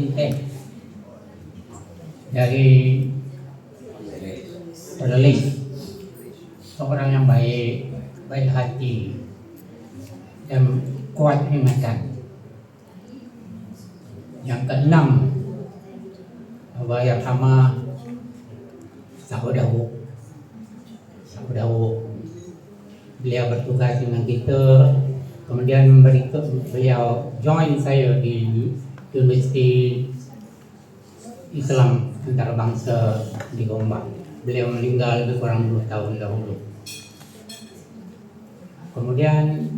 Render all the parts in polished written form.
Intent dari penulis, seorang yang baik hati dan kuat ingatan. Yang keenam, Abah Hama Sahudahu. Beliau bertugas dengan kita, kemudian beliau join saya di Universiti Islam Antarabangsa di Gombak. Beliau meninggal lebih kurang 2 tahun dahulu. Kemudian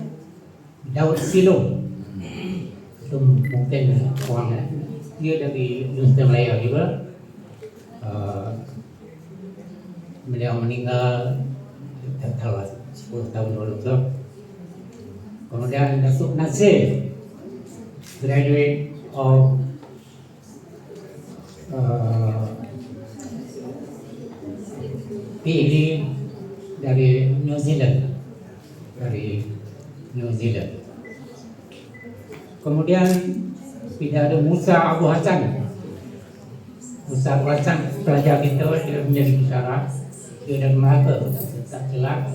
Daud Silo, itu mungkin orang dia dari Universiti Malaya juga. Beliau meninggal tahun 10 tahun lalu. Kemudian Datuk Nasir, graduate of PhD dari New Zealand. Kemudian tidak ada Musa Abu Hassan, pelajar kita, dia menjadi bicara, dia dari Melaka, tak jelas.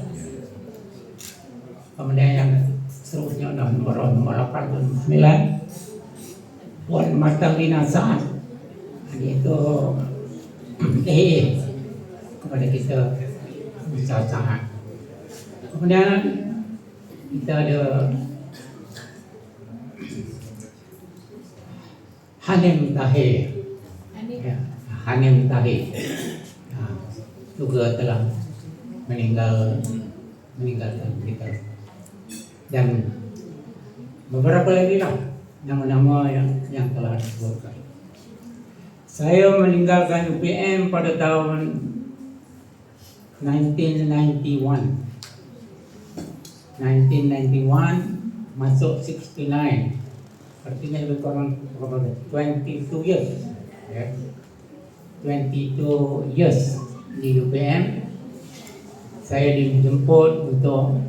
Kemudian yang seterusnya nomor 8 dan 9, Puan Martalina Saad, itu kepada kita sangat. Kemudian kita ada Hanim Tahir, juga telah meninggalkan kita, dan beberapa lagi lah nama-nama yang telah disebutkan. Saya meninggalkan UPM pada tahun 1991, masuk 69, artinya lebih kurang 22 years, 22 years di UPM. Saya dijemput untuk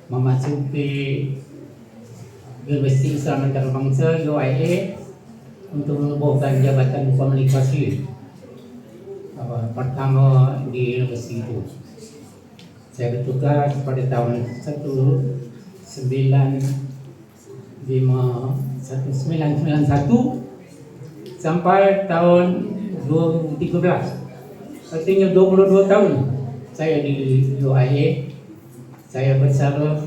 memasuki Universiti Islam Antarabangsa UIA untuk menubuhkan jabatan komunikasi pertama di universiti itu. Saya bertugas pada tahun 1991 sampai tahun 2013. Artinya 22 tahun saya di UIA. Saya bersara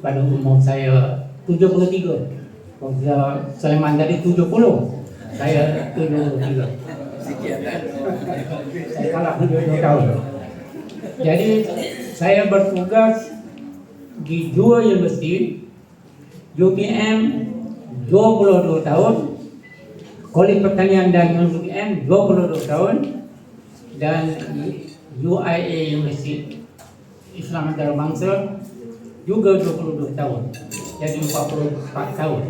pada umur saya 73. Kalau Sulaiman tadi 70, saya 73. Saya kalah 72 tahun. Jadi saya bertugas di 2 universiti, UPM 22 tahun, Kolej Pertanian dan UPM 22 tahun, dan UIA Universiti Islam Antarabangsa juga 22 tahun. Jadi 44 tahun.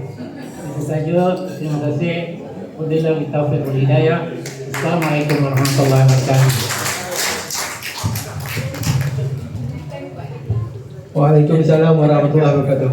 Itu saja. Terima kasih. Wabillahi taufiq wal hidayah. Assalamualaikum warahmatullahi wabarakatuh. Waalaikumsalam warahmatullahi wabarakatuh.